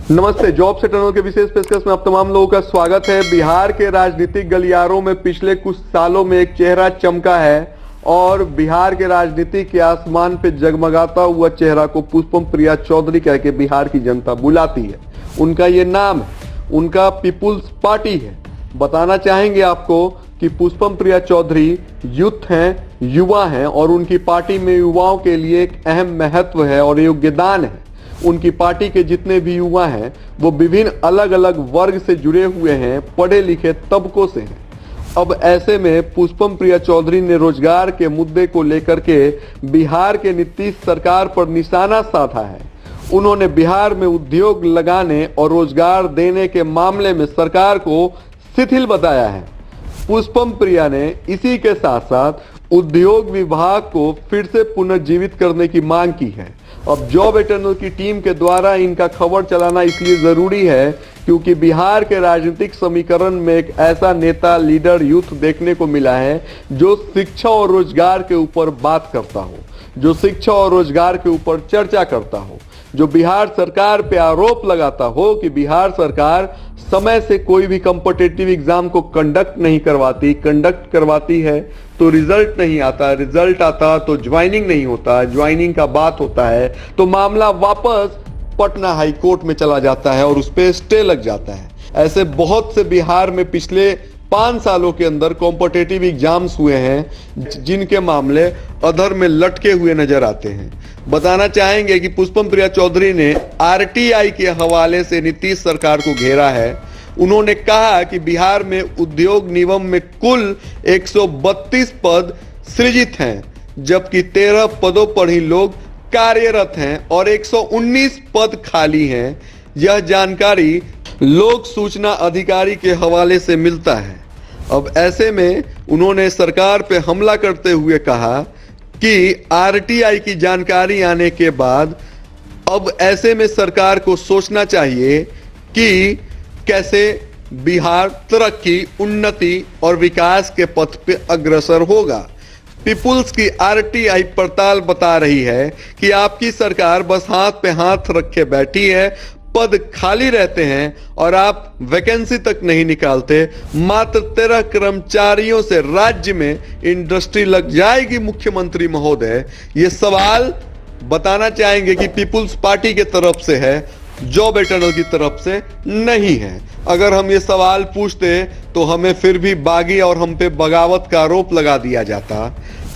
नमस्ते। जॉब से टनल के विशेष पेशकश में आप तमाम लोगों का स्वागत है। बिहार के राजनीतिक गलियारों में पिछले कुछ सालों में एक चेहरा चमका है और बिहार के राजनीति के आसमान पे जगमगाता हुआ चेहरा को पुष्पम प्रिया चौधरी कह के बिहार की जनता बुलाती है। उनका ये नाम है, उनका पीपुल्स पार्टी है। बताना चाहेंगे आपको कि पुष्पम प्रिया चौधरी यूथ हैं, युवा हैं और उनकी पार्टी में युवाओं के लिए एक अहम महत्व है और योगदान है। उनकी पार्टी के जितने भी युवा हैं वो विभिन्न अलग अलग वर्ग से जुड़े हुए हैं, पढ़े लिखे तबकों से हैं। अब ऐसे में पुष्पम प्रिया चौधरी ने रोजगार के मुद्दे को लेकर के बिहार के नीतीश सरकार पर निशाना साधा है। उन्होंने बिहार में उद्योग लगाने और रोजगार देने के मामले में सरकार को शिथिल बताया है। पुष्पम प्रिया ने इसी के साथ साथ उद्योग विभाग को फिर से पुनर्जीवित करने की मांग की है। अब जॉब एटर्नल की टीम के द्वारा इनका खबर चलाना इसलिए जरूरी है क्योंकि बिहार के राजनीतिक समीकरण में एक ऐसा नेता, लीडर, यूथ देखने को मिला है जो शिक्षा और रोजगार के ऊपर बात करता हो, जो शिक्षा और रोजगार के ऊपर चर्चा करता हो, जो बिहार सरकार पे आरोप लगाता हो कि बिहार सरकार समय से कोई भी कॉम्पिटिटिव एग्जाम को कंडक्ट नहीं करवाती, कंडक्ट करवाती है तो रिजल्ट नहीं आता, रिजल्ट आता तो ज्वाइनिंग नहीं होता, ज्वाइनिंग का बात होता है तो मामला वापस पटना हाई कोर्ट में चला जाता है और उस पर स्टे लग जाता है। ऐसे बहुत से बिहार में पिछले 5 सालों के अंदर कॉम्पिटिटिव एग्जाम्स हुए हैं जिनके मामले अधर में लटके हुए नजर आते हैं। बताना चाहेंगे कि पुष्पम प्रिया चौधरी ने आरटीआई के हवाले से नीतीश सरकार को घेरा है। उन्होंने कहा कि बिहार में उद्योग निगम में कुल 132 पद सृजित हैं जबकि 13 पदों पर ही लोग कार्यरत हैं और 119 पद खाली हैं। यह जानकारी लोक सूचना अधिकारी के हवाले से मिलता है। अब ऐसे में उन्होंने सरकार पे हमला करते हुए कहा कि आरटीआई की जानकारी आने के बाद अब ऐसे में सरकार को सोचना चाहिए कि कैसे बिहार तरक्की, उन्नति और विकास के पथ पे अग्रसर होगा। पीपुल्स की आरटीआई पड़ताल बता रही है कि आपकी सरकार बस हाथ पे हाथ रखे बैठी है, पद खाली रहते हैं और आप वैकेंसी तक नहीं निकालते। मात्र 13 कर्मचारियों से राज्य में इंडस्ट्री लग जाएगी मुख्यमंत्री महोदय। ये सवाल बताना चाहेंगे कि पीपुल्स पार्टी के तरफ से है, जॉब एटर्नल की तरफ से नहीं है। अगर हम ये सवाल पूछते तो हमें फिर भी बागी और हम पे बगावत का आरोप लगा दिया जाता।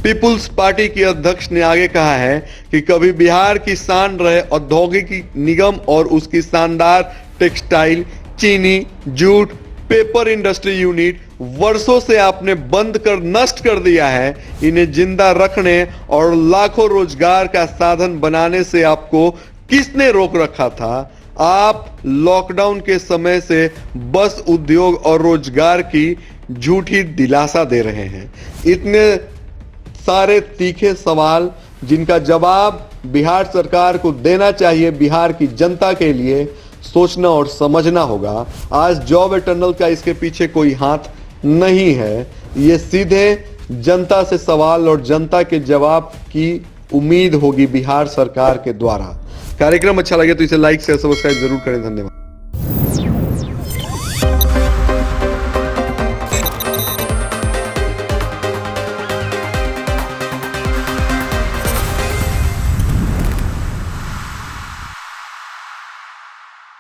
पीपुल्स पार्टी के अध्यक्ष ने आगे कहा है कि कभी बिहार की शान रहे औद्योगिक निगम और उसकी शानदार टेक्सटाइल, चीनी, जूट, पेपर इंडस्ट्री यूनिट वर्षों से आपने बंद कर नष्ट कर दिया है। इन्हें जिंदा रखने और लाखों रोजगार का साधन बनाने से आपको किसने रोक रखा था? आप लॉकडाउन के समय से बस उद्योग और रोजगार की झूठी दिलासा दे रहे हैं। इतने सारे तीखे सवाल जिनका जवाब बिहार सरकार को देना चाहिए। बिहार की जनता के लिए सोचना और समझना होगा। आज जॉब एटर्नल का इसके पीछे कोई हाथ नहीं है। ये सीधे जनता से सवाल और जनता के जवाब की उम्मीद होगी बिहार सरकार के द्वारा। कार्यक्रम अच्छा लगे तो इसे लाइक शेयर सब्सक्राइब जरूर करें। धन्यवाद।